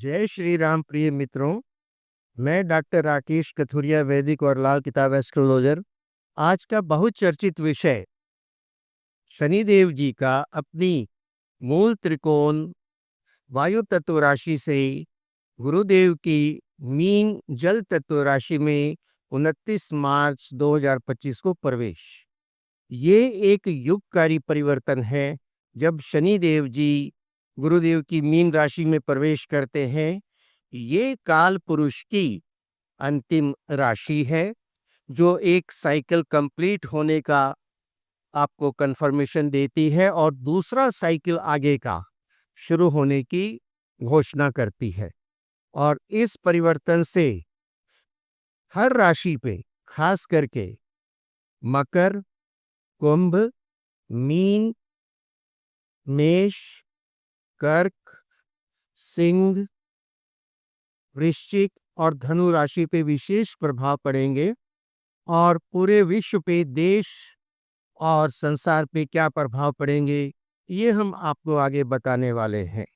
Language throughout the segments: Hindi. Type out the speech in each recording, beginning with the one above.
जय श्री राम प्रिय मित्रों। मैं डॉक्टर राकेश कथुरिया, वैदिक और लाल किताब एस्ट्रोलॉजर। आज का बहुत चर्चित विषय शनिदेव जी का अपनी मूल त्रिकोण वायु तत्व राशि से गुरुदेव की मीन जल तत्व राशि में 29 मार्च 2025 को प्रवेश। ये एक युगकारी परिवर्तन है। जब शनिदेव जी गुरुदेव की मीन राशि में प्रवेश करते हैं, ये काल पुरुष की अंतिम राशि है, जो एक साइकिल कंप्लीट होने का आपको कंफर्मेशन देती है और दूसरा साइकिल आगे का शुरू होने की घोषणा करती है। और इस परिवर्तन से हर राशि पे, खास करके मकर, कुंभ, मीन, मेष, कर्क, सिंह, वृश्चिक और धनु राशि पे विशेष प्रभाव पड़ेंगे और पूरे विश्व पे, देश और संसार पे क्या प्रभाव पड़ेंगे, ये हम आपको आगे बताने वाले हैं।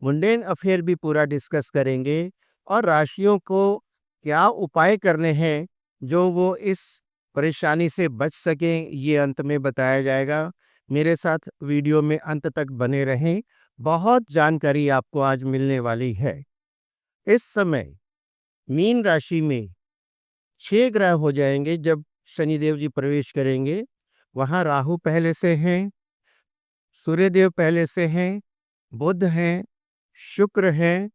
मुंडेन अफेयर भी पूरा डिस्कस करेंगे और राशियों को क्या उपाय करने हैं जो वो इस परेशानी से बच सकें, ये अंत में बताया जाएगा। मेरे साथ वीडियो में अंत तक बने रहें, बहुत जानकारी आपको आज मिलने वाली है। इस समय मीन राशि में 6 ग्रह हो जाएंगे जब शनिदेव जी प्रवेश करेंगे। वहाँ राहु पहले से हैं, सूर्यदेव पहले से हैं, बुध हैं, शुक्र हैं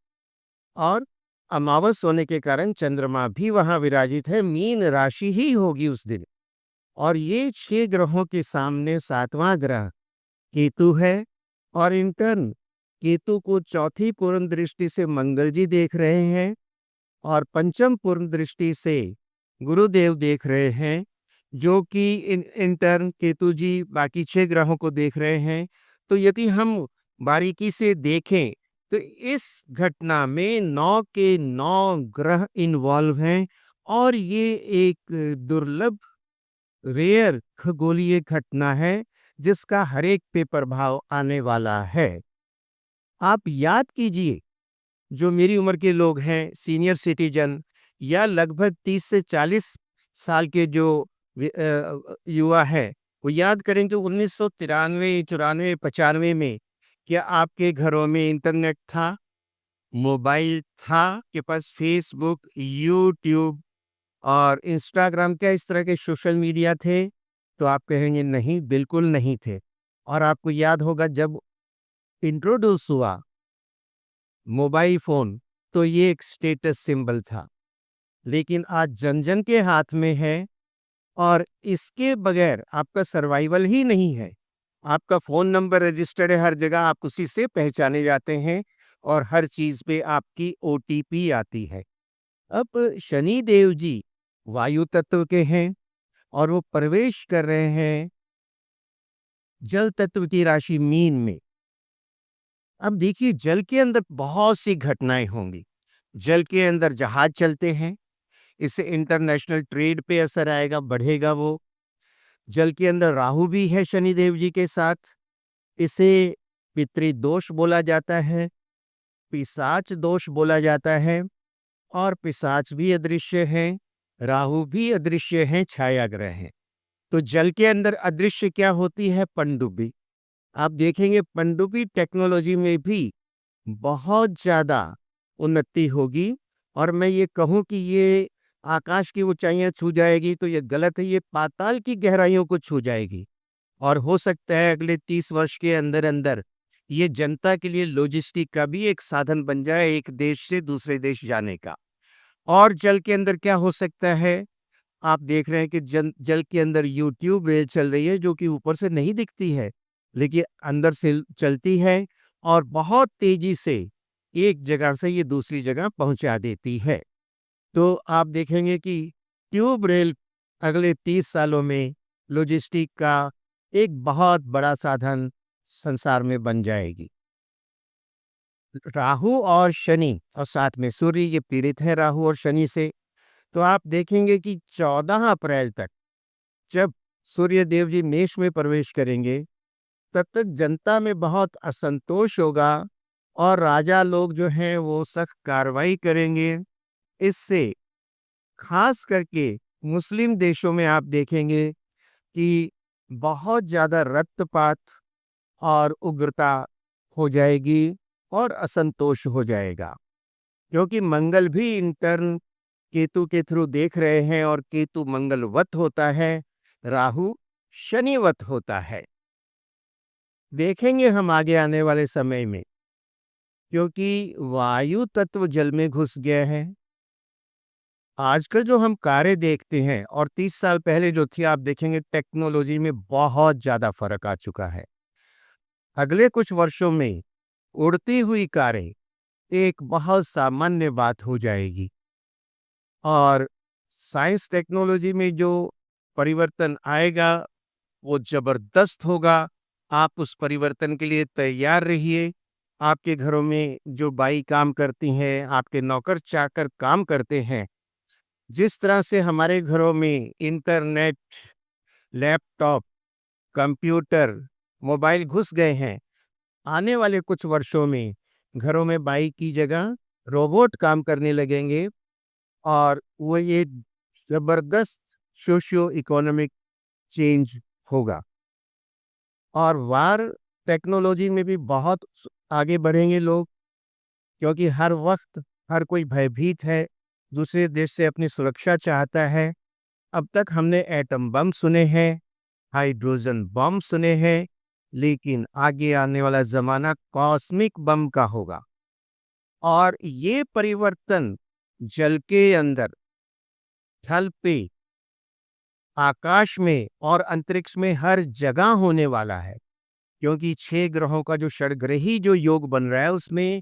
और अमावस होने के कारण चंद्रमा भी वहाँ विराजित है। मीन राशि ही होगी उस दिन। और ये 6 ग्रहों के सामने 7वां ग्रह केतु है और इंटर्न केतु को चौथी पूर्ण दृष्टि से मंगल जी देख रहे हैं और पंचम पूर्ण दृष्टि से गुरुदेव देख रहे हैं, जो कि इंटर्न केतु जी बाकी 6 ग्रहों को देख रहे हैं। तो यदि हम बारीकी से देखें तो इस घटना में 9 के 9 ग्रह इन्वॉल्व हैं और ये एक दुर्लभ, रेयर खगोलीय घटना है जिसका हर एक पे प्रभाव आने वाला है। आप याद कीजिए, जो मेरी उम्र के लोग हैं, सीनियर सिटीजन या लगभग 30 से 40 साल के जो युवा है, वो याद करें कि 1993, 94, 95 में क्या आपके घरों में इंटरनेट था, मोबाइल था, के पास फेसबुक, यूट्यूब और इंस्टाग्राम, क्या इस तरह के सोशल मीडिया थे? तो आप कहेंगे नहीं, बिल्कुल नहीं थे। और आपको याद होगा जब इंट्रोड्यूस हुआ मोबाइल फोन, तो ये एक स्टेटस सिंबल था। लेकिन आज जन जन के हाथ में है और इसके बगैर आपका सर्वाइवल ही नहीं है। आपका फोन नंबर रजिस्टर्ड है हर जगह, आप उसी से पहचाने जाते हैं और हर चीज पे आपकी ओटीपी आती है। अब शनि देव जी वायु तत्व के हैं और वो प्रवेश कर रहे हैं जल तत्व की राशि मीन में। अब देखिए, जल के अंदर बहुत सी घटनाएं होंगी। जल के अंदर जहाज चलते हैं, इससे इंटरनेशनल ट्रेड पे असर आएगा, बढ़ेगा वो। जल के अंदर राहु भी है शनिदेव जी के साथ, इसे पितृदोष बोला जाता है, पिशाच दोष बोला जाता है। और पिशाच भी अदृश्य हैं, राहु भी अदृश्य हैं, छाया ग्रह हैं। तो जल के अंदर अदृश्य क्या होती है? पनडुब्बी। आप देखेंगे पनडुब्बी टेक्नोलॉजी में भी बहुत ज़्यादा उन्नति होगी। और मैं ये कहूँ कि ये आकाश की ऊंचाइयां छू जाएगी तो ये गलत है, ये पाताल की गहराइयों को छू जाएगी। और हो सकता है अगले 30 वर्ष के अंदर अंदर ये जनता के लिए लॉजिस्टिक का भी एक साधन बन जाए, एक देश से दूसरे देश जाने का। और जल के अंदर क्या हो सकता है? आप देख रहे हैं कि जल के अंदर यूट्यूब रेल चल रही है, जो कि ऊपर से नहीं दिखती है लेकिन अंदर से चलती है और बहुत तेजी से एक जगह से ये दूसरी जगह पहुंचा देती है। तो आप देखेंगे कि ट्यूब रेल अगले 30 सालों में लॉजिस्टिक का एक बहुत बड़ा साधन संसार में बन जाएगी। राहु और शनि और साथ में सूर्य, ये पीड़ित है राहु और शनि से। तो आप देखेंगे कि 14 अप्रैल तक जब सूर्य देव जी मेष में प्रवेश करेंगे, तब तक जनता में बहुत असंतोष होगा और राजा लोग जो हैं वो सख्त कार्रवाई करेंगे। इससे खास करके मुस्लिम देशों में आप देखेंगे कि बहुत ज़्यादा रक्तपात और उग्रता हो जाएगी और असंतोष हो जाएगा, क्योंकि मंगल भी इंटर्न केतु के थ्रू देख रहे हैं और केतु मंगलवत होता है, राहु शनिवत होता है। देखेंगे हम आगे आने वाले समय में, क्योंकि वायु तत्व जल में घुस गया है। आजकल जो हम कारें देखते हैं और 30 साल पहले जो थी, आप देखेंगे टेक्नोलॉजी में बहुत ज़्यादा फर्क आ चुका है। अगले कुछ वर्षों में उड़ती हुई कारें एक बहुत सामान्य बात हो जाएगी और साइंस टेक्नोलॉजी में जो परिवर्तन आएगा वो ज़बरदस्त होगा। आप उस परिवर्तन के लिए तैयार रहिए। आपके घरों में जो बाई काम करती हैं, आपके नौकर चाकर काम करते हैं, जिस तरह से हमारे घरों में इंटरनेट, लैपटॉप, कंप्यूटर, मोबाइल घुस गए हैं, आने वाले कुछ वर्षों में घरों में बाई की जगह रोबोट काम करने लगेंगे और वो ये ज़बरदस्त सोशियो इकोनॉमिक चेंज होगा। और वार टेक्नोलॉजी में भी बहुत आगे बढ़ेंगे लोग, क्योंकि हर वक्त हर कोई भयभीत है, दूसरे देश से अपनी सुरक्षा चाहता है। अब तक हमने एटम बम सुने हैं, हाइड्रोजन बम सुने हैं, लेकिन आगे आने वाला ज़माना कॉस्मिक बम का होगा। और ये परिवर्तन जल के अंदर, थल पे, आकाश में और अंतरिक्ष में हर जगह होने वाला है, क्योंकि 6 ग्रहों का जो षडग्रही जो योग बन रहा है उसमें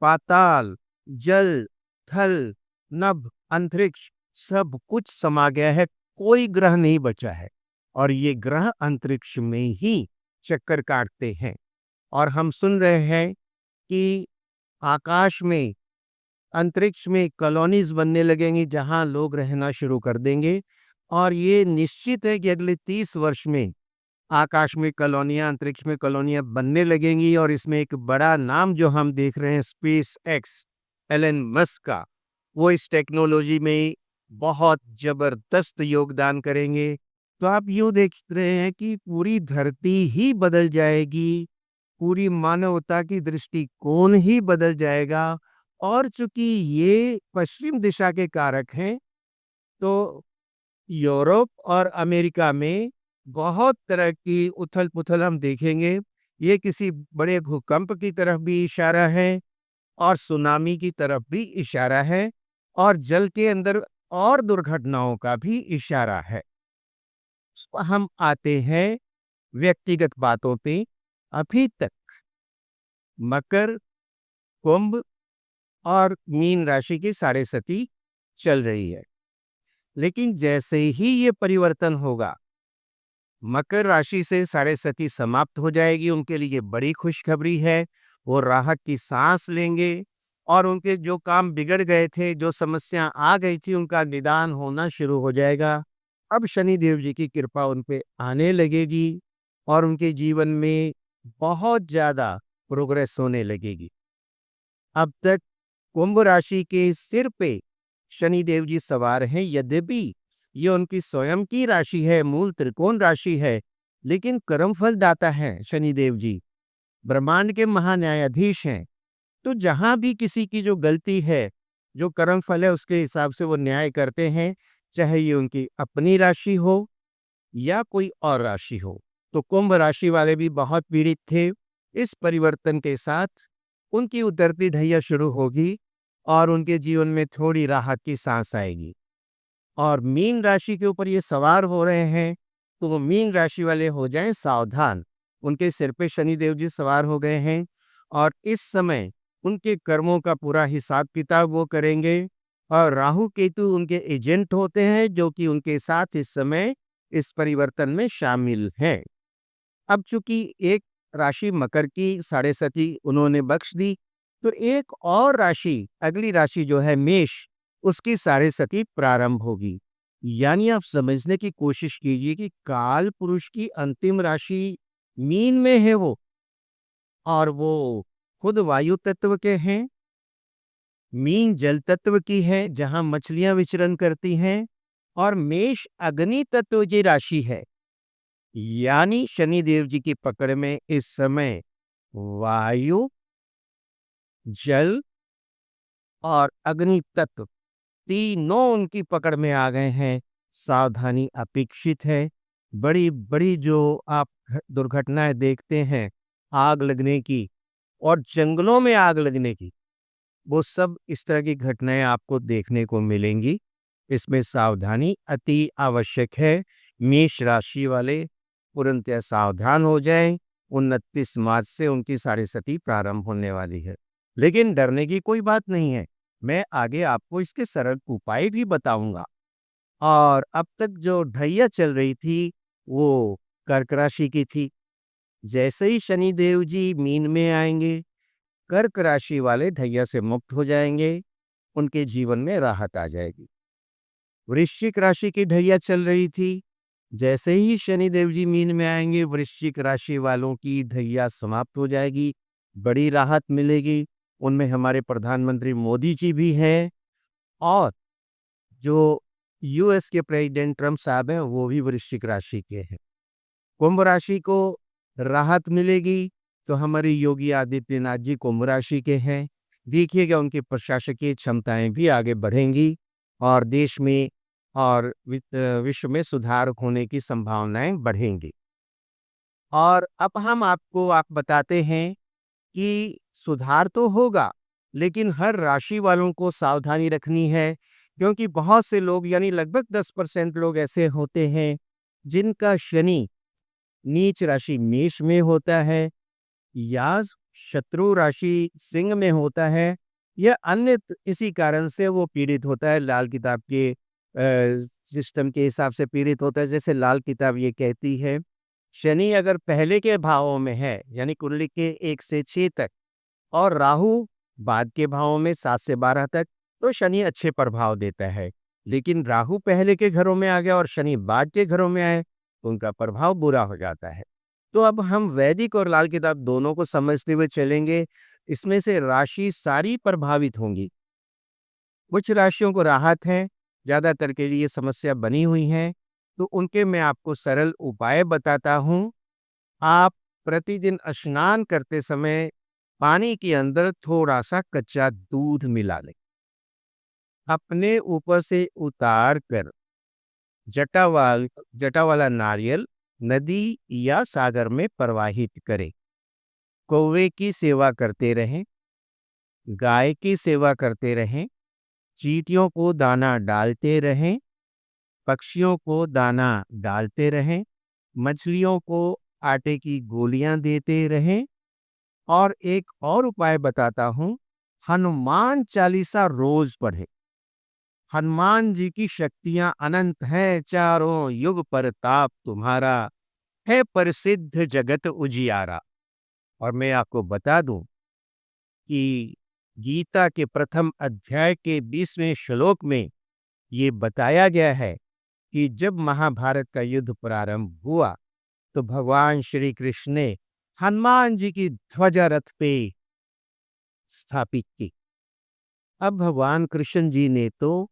पाताल, जल, थल, नभ, अंतरिक्ष सब कुछ समा गया है, कोई ग्रह नहीं बचा है। और ये ग्रह अंतरिक्ष में ही चक्कर काटते हैं। और हम सुन रहे हैं कि आकाश में, अंतरिक्ष में कॉलोनीज बनने लगेंगी जहां लोग रहना शुरू कर देंगे। और ये निश्चित है कि अगले 30 वर्ष में आकाश में कॉलोनियां, अंतरिक्ष में कॉलोनियां बनने लगेंगी। और इसमें एक बड़ा नाम जो हम देख रहे हैं, स्पेस एक्स, एलन मस्क का, वो इस टेक्नोलॉजी में बहुत जबरदस्त योगदान करेंगे। तो आप यूँ देख रहे हैं कि पूरी धरती ही बदल जाएगी, पूरी मानवता की दृष्टिकोण ही बदल जाएगा। और चूंकि ये पश्चिम दिशा के कारक हैं, तो यूरोप और अमेरिका में बहुत तरह की उथल-पुथल हम देखेंगे। ये किसी बड़े भूकंप की तरफ भी इशारा है और सुनामी की तरफ भी इशारा है और जल के अंदर और दुर्घटनाओं का भी इशारा है। हम आते हैं व्यक्तिगत बातों पे। अभी तक मकर, कुंभ और मीन राशि की साढ़े सती चल रही है, लेकिन जैसे ही ये परिवर्तन होगा, मकर राशि से साढ़े सती समाप्त हो जाएगी। उनके लिए बड़ी खुशखबरी है, वो राहत की सांस लेंगे और उनके जो काम बिगड़ गए थे, जो समस्या आ गई थी, उनका निदान होना शुरू हो जाएगा। अब शनि देव जी की कृपा उन पे आने लगेगी और उनके जीवन में बहुत ज़्यादा प्रोग्रेस होने लगेगी। अब तक कुंभ राशि के सिर पे शनि देव जी सवार हैं, यद्यपि ये उनकी स्वयं की राशि है, मूल त्रिकोण राशि है, लेकिन कर्मफल दाता है शनि देव जी, ब्रह्मांड के महान्यायाधीश हैं। तो जहां भी किसी की जो गलती है, जो कर्मफल है, उसके हिसाब से वो न्याय करते हैं, चाहे ये उनकी अपनी राशि हो या कोई और राशि हो। तो कुंभ राशि वाले भी बहुत पीड़ित थे। इस परिवर्तन के साथ उनकी उतरती ढैया शुरू होगी और उनके जीवन में थोड़ी राहत की सांस आएगी। और मीन राशि के ऊपर ये सवार हो रहे हैं, तो वो मीन राशि वाले हो जाएं सावधान। उनके सिर पे शनि देव जी सवार हो गए हैं और इस समय उनके कर्मों का पूरा हिसाब किताब वो करेंगे। और राहु केतु उनके एजेंट होते हैं, जो कि उनके साथ इस समय इस परिवर्तन में शामिल हैं। अब चूंकि एक राशि मकर की साढ़े सती उन्होंने बख्श दी, तो एक और राशि, अगली राशि जो है मेष, उसकी साढ़े सती प्रारंभ होगी। यानी आप समझने की कोशिश कीजिए कि काल पुरुष की अंतिम राशि मीन में है वो, और वो खुद वायु तत्व के हैं, मीन जल तत्व की है जहां मछलियां विचरण करती हैं, और मेष अग्नि तत्व की राशि है। यानी शनिदेव जी की पकड़ में इस समय वायु, जल और अग्नि तत्व तीनों उनकी पकड़ में आ गए हैं। सावधानी अपेक्षित है। बड़ी बड़ी जो आप दुर्घटनाएं देखते हैं, आग लगने की और जंगलों में आग लगने की, वो सब इस तरह की घटनाएं आपको देखने को मिलेंगी। इसमें सावधानी अति आवश्यक है। मेष राशि वाले तुरंत सावधान हो जाएं। 29 मार्च से उनकी साढ़े सती प्रारंभ होने वाली है, लेकिन डरने की कोई बात नहीं है। मैं आगे आपको इसके सरल उपाय भी बताऊंगा। और अब तक जो ढैया चल रही थी वो कर्क राशि की थी। जैसे ही शनिदेव जी मीन में आएंगे, कर्क राशि वाले ढैया से मुक्त हो जाएंगे, उनके जीवन में राहत आ जाएगी। वृश्चिक राशि की ढैया चल रही थी। जैसे ही शनिदेव जी मीन में आएंगे, वृश्चिक राशि वालों की ढैया समाप्त हो जाएगी, बड़ी राहत मिलेगी। उनमें हमारे प्रधानमंत्री मोदी जी भी हैं, और जो यूएस के प्रेसिडेंट ट्रम्प साहब हैं वो भी वृश्चिक राशि के हैं। कुंभ राशि को राहत मिलेगी, तो हमारे योगी आदित्यनाथ जी कुंभ राशि के हैं। देखिएगा उनकी प्रशासकीय क्षमताएं भी आगे बढ़ेंगी और देश में और विश्व में सुधार होने की संभावनाएं बढ़ेंगी। और अब हम आप बताते हैं कि सुधार तो होगा, लेकिन हर राशि वालों को सावधानी रखनी है, क्योंकि बहुत से लोग यानी लगभग 10% लोग ऐसे होते हैं जिनका शनि नीच राशि मेष में होता है, या शत्रु राशि सिंह में होता है, या अन्य इसी कारण से वो पीड़ित होता है। लाल किताब के सिस्टम के हिसाब से पीड़ित होता है। जैसे लाल किताब ये कहती है, शनि अगर पहले के भावों में है यानी कुंडली के 1 से 6 तक, और राहु बाद के भावों में 7 से 12 तक, तो शनि अच्छे प्रभाव देता है। लेकिन राहु पहले के घरों में आ गया और शनि बाद के घरों में आए तो उनका प्रभाव बुरा हो जाता है। तो अब हम वैदिक और लाल किताब दोनों को समझते हुए चलेंगे। इसमें से राशि सारी प्रभावित होंगी। कुछ राशियों को राहत है, ज्यादातर के लिए समस्या बनी हुई है। तो उनके मैं आपको सरल उपाय बताता हूँ। आप प्रतिदिन स्नान करते समय पानी के अंदर थोड़ा सा कच्चा दूध मिला लें, अपने ऊपर से उतार कर जटा वाला नारियल नदी या सागर में प्रवाहित करें। कौवे की सेवा करते रहें, गाय की सेवा करते रहें, चींटियों को दाना डालते रहें, पक्षियों को दाना डालते रहें, मछलियों को आटे की गोलियां देते रहें। और एक और उपाय बताता हूं, हनुमान चालीसा रोज पढ़े। हनुमान जी की शक्तियां अनंत हैं, चारों युग परताप तुम्हारा, है प्रसिद्ध जगत उजियारा। और मैं आपको बता दूं कि गीता के प्रथम अध्याय के 20वें श्लोक में ये बताया गया है कि जब महाभारत का युद्ध प्रारंभ हुआ तो भगवान श्री कृष्ण ने हनुमान जी की ध्वजा रथ पे स्थापित की। अब भगवान कृष्ण जी ने तो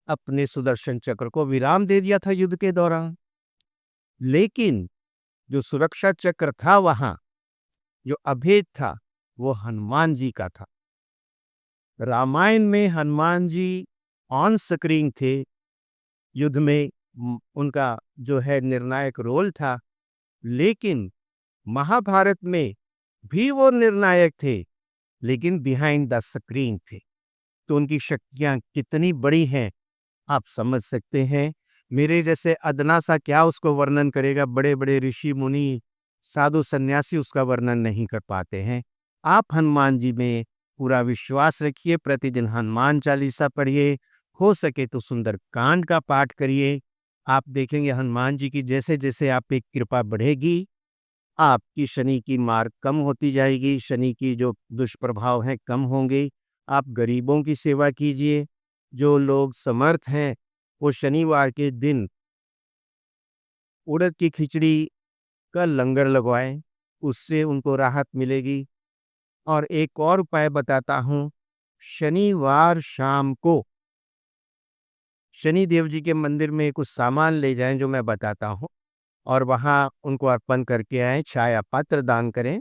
अपने सुदर्शन चक्र को विराम दे दिया था युद्ध के दौरान, लेकिन जो सुरक्षा चक्र था वहां, जो अभेद था, वो हनुमान जी का था। रामायण में हनुमान जी ऑन स्क्रीन थे, युद्ध में उनका जो है निर्णायक रोल था। लेकिन महाभारत में भी वो निर्णायक थे, लेकिन बिहाइंड द स्क्रीन थे। तो उनकी शक्तियां कितनी बड़ी हैं आप समझ सकते हैं। मेरे जैसे अदना सा क्या उसको वर्णन करेगा, बड़े बड़े ऋषि मुनि साधु सन्यासी उसका वर्णन नहीं कर पाते हैं। आप हनुमान जी में पूरा विश्वास रखिए, प्रतिदिन हनुमान चालीसा पढ़िए, हो सके तो सुंदर कांड का पाठ करिए। आप देखेंगे हनुमान जी की जैसे जैसे आप पे कृपा बढ़ेगी, आपकी शनि की मार कम होती जाएगी, शनि की जो दुष्प्रभाव हैं कम होंगे। आप गरीबों की सेवा कीजिए। जो लोग समर्थ हैं वो शनिवार के दिन उड़द की खिचड़ी का लंगर लगवाएं, उससे उनको राहत मिलेगी। और एक और उपाय बताता हूँ। शनिवार शाम को शनि देव जी के मंदिर में कुछ सामान ले जाएं जो मैं बताता हूँ, और वहाँ उनको अर्पण करके आएं। छाया पात्र दान करें।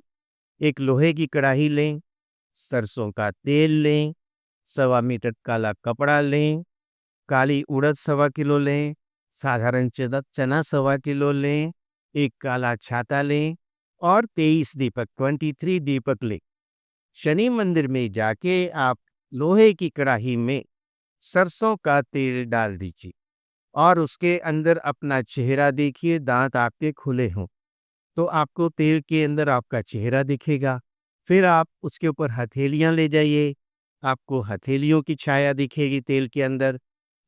एक लोहे की कढ़ाई लें, सरसों का तेल लें, 1.25 मीटर काला कपड़ा लें, काली उड़द 1.25 किलो लें, साधारण चना 1.25 किलो लें, एक काला छाता लें और 23 दीपक 23 दीपक लें। शनि मंदिर में जाके आप लोहे की कढ़ाई में सरसों का तेल डाल दीजिए और उसके अंदर अपना चेहरा देखिए। दांत आपके खुले हों तो आपको तेल के अंदर आपका चेहरा दिखेगा। फिर आप उसके ऊपर हथेलियां ले जाइए, आपको हथेलियों की छाया दिखेगी तेल के अंदर।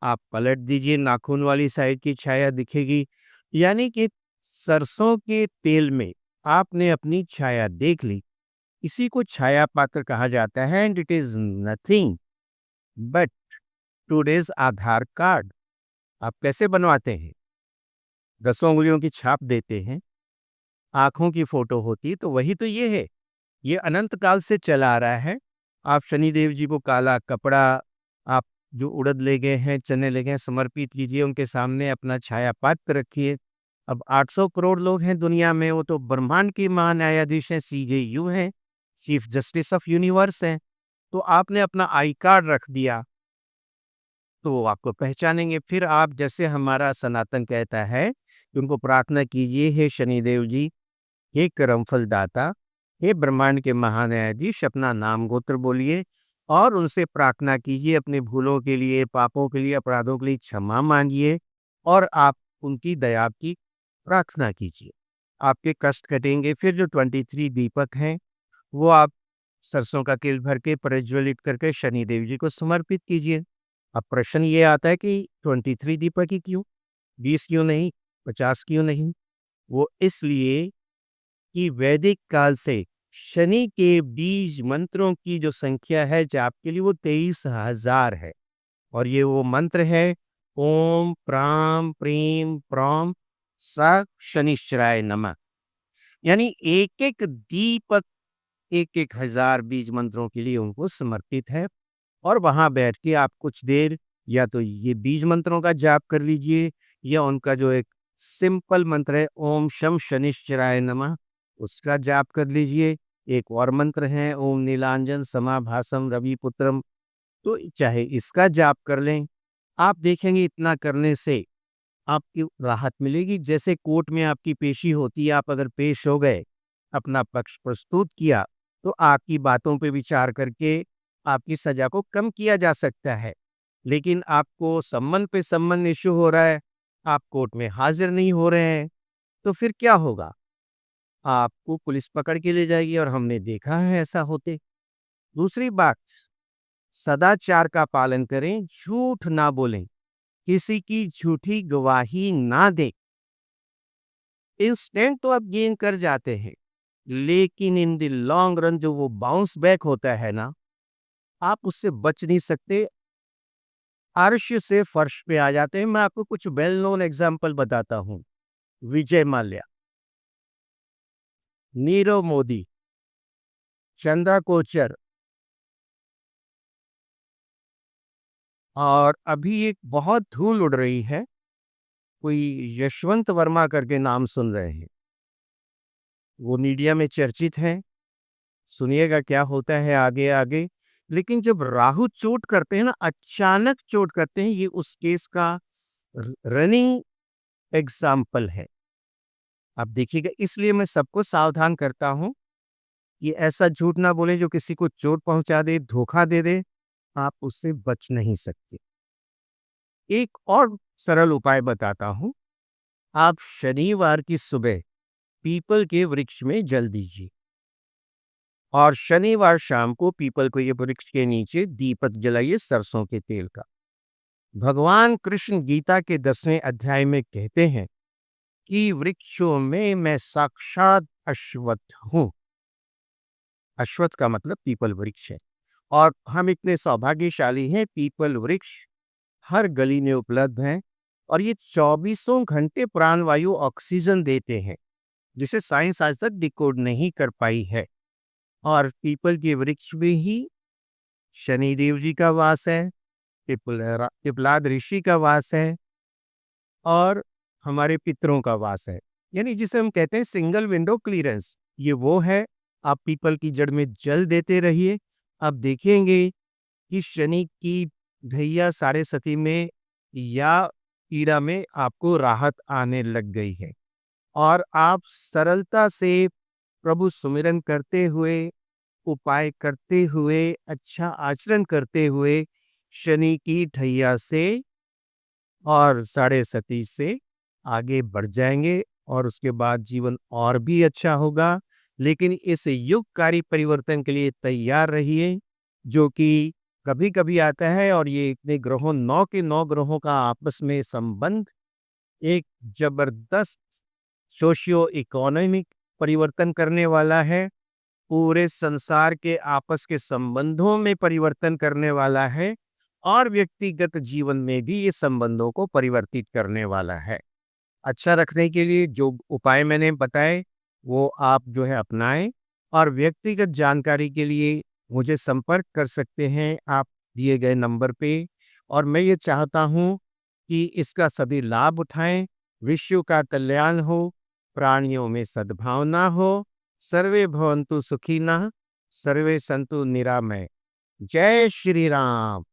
आप पलट दीजिए, नाखून वाली साइड की छाया दिखेगी। यानी कि सरसों के तेल में आपने अपनी छाया देख ली। इसी को छाया पात्र कहा जाता है। And it is nothing but today's Aadhaar card. आप कैसे बनवाते हैं? 10 उंगलियों की छाप देते हैं, आंखों की फोटो होती, तो वही तो ये है। ये अनंत काल से चला आ रहा है। आप शनिदेव जी को काला कपड़ा, आप जो उड़द ले गए हैं, चने ले गए हैं, समर्पित कीजिए। उनके सामने अपना छाया पात्र रखिए। अब 800 करोड़ लोग हैं दुनिया में, वो तो ब्रह्मांड की महान्यायाधीश हैं, CJU हैं, चीफ जस्टिस ऑफ यूनिवर्स हैं। तो आपने अपना आई कार्ड रख दिया तो वो आपको पहचानेंगे। फिर आप, जैसे हमारा सनातन कहता है कि उनको प्रार्थना कीजिए, हे शनिदेव जी, हे कर्मफल दाता, हे ब्रह्मांड के महान्यायाधीश, अपना नाम गोत्र बोलिए और उनसे प्रार्थना कीजिए अपने भूलों के लिए, पापों के लिए, अपराधों के लिए क्षमा मांगिए और आप उनकी दया की प्रार्थना कीजिए। आपके कष्ट कटेंगे। फिर जो 23 दीपक हैं वो आप सरसों का तेल भर के प्रज्वलित करके शनिदेव जी को समर्पित कीजिए। अब प्रश्न ये आता है कि 23 दीपक ही क्यों, 20 क्यों नहीं, 50 क्यों नहीं? वो इसलिए कि वैदिक काल से शनि के बीज मंत्रों की जो संख्या है जाप के लिए वो 23,000 है। और ये वो मंत्र है, ओम प्राम प्रीम प्रॉम स शनिश्चराय नमः। यानी एक एक दीपक 1,000 बीज मंत्रों के लिए उनको समर्पित है। और वहां बैठ के आप कुछ देर या तो ये बीज मंत्रों का जाप कर लीजिए, या उनका जो एक सिंपल मंत्र है, ओम शम शनिश्चराय नमः, उसका जाप कर लीजिए। एक और मंत्र है, ओम नीलांजन समाभासम रवि पुत्रम, तो चाहे इसका जाप कर लें। आप देखेंगे इतना करने से आपकी राहत मिलेगी। जैसे कोर्ट में आपकी पेशी होती है, आप अगर पेश हो गए, अपना पक्ष प्रस्तुत किया, तो आपकी बातों पे विचार करके आपकी सजा को कम किया जा सकता है। लेकिन आपको सम्मन पे सम्मन इश्यू हो रहा है, आप कोर्ट में हाजिर नहीं हो रहे हैं, तो फिर क्या होगा? आपको पुलिस पकड़ के ले जाएगी, और हमने देखा है ऐसा होते। दूसरी बात, सदाचार का पालन करें, झूठ ना बोलें, किसी की झूठी गवाही ना दें। इंस्टेंट तो आप गेन कर जाते हैं, लेकिन इन द लॉन्ग रन जो वो बाउंस बैक होता है ना, आप उससे बच नहीं सकते। अर्श से फर्श पे आ जाते हैं। मैं आपको कुछ वेल नोन एग्जाम्पल बताता हूँ। विजय माल्या, नीरव मोदी, चंदा कोचर, और अभी एक बहुत धूल उड़ रही है, कोई यशवंत वर्मा करके नाम सुन रहे हैं, वो मीडिया में चर्चित हैं। सुनिएगा क्या होता है आगे आगे। लेकिन जब राहु चोट करते हैं ना, अचानक चोट करते हैं, ये उस केस का रनिंग एग्जाम्पल है। आप देखिएगा, इसलिए मैं सबको सावधान करता हूं कि ऐसा झूठ ना बोले जो किसी को चोट पहुंचा दे, धोखा दे दे। आप उससे बच नहीं सकते। एक और सरल उपाय बताता हूं। आप शनिवार की सुबह पीपल के वृक्ष में जल दीजिए, और शनिवार शाम को पीपल को ये वृक्ष के नीचे दीपक जलाइए सरसों के तेल का। भगवान कृष्ण गीता के 10वें अध्याय में कहते हैं कि वृक्षों में मैं साक्षात अश्वत्थ हूं। अश्वत्थ का मतलब पीपल वृक्ष है। और हम इतने सौभाग्यशाली हैं, पीपल वृक्ष हर गली में उपलब्ध हैं, और ये 24 घंटे प्राणवायु ऑक्सीजन देते हैं, जिसे साइंस आज तक डिकोड नहीं कर पाई है। और पीपल के वृक्ष में ही शनिदेव जी का वास है, पिपलाद ऋषि का वास है और हमारे पितरों का वास है। यानी जिसे हम कहते हैं सिंगल विंडो क्लियरेंस, ये वो है। आप पीपल की जड़ में जल देते रहिए, आप देखेंगे कि शनि की ढैया साढ़े सती में या पीड़ा में आपको राहत आने लग गई है और आप सरलता से प्रभु सुमिरन करते हुए, उपाय करते हुए, अच्छा आचरण करते हुए शनि की ढैया से और साढ़े सती से आगे बढ़ जाएंगे और उसके बाद जीवन और भी अच्छा होगा। लेकिन इस युगकारी परिवर्तन के लिए तैयार रहिए, जो कि कभी कभी आता है। और ये इतने ग्रहों, 9 के 9 ग्रहों का आपस में संबंध एक जबरदस्त सोशियो इकोनॉमिक परिवर्तन करने वाला है, पूरे संसार के आपस के संबंधों में परिवर्तन करने वाला है और व्यक्तिगत जीवन में भी ये संबंधों को परिवर्तित करने वाला है। अच्छा रखने के लिए जो उपाय मैंने बताए वो आप जो है अपनाएं और व्यक्तिगत जानकारी के लिए मुझे संपर्क कर सकते हैं आप दिए गए नंबर पे। और मैं ये चाहता हूँ कि इसका सभी लाभ उठाएं। विश्व का कल्याण हो, प्राणियों में सद्भावना हो, सर्वे भवन्तु सुखिनः, सर्वे सन्तु निरामय। जय श्री राम।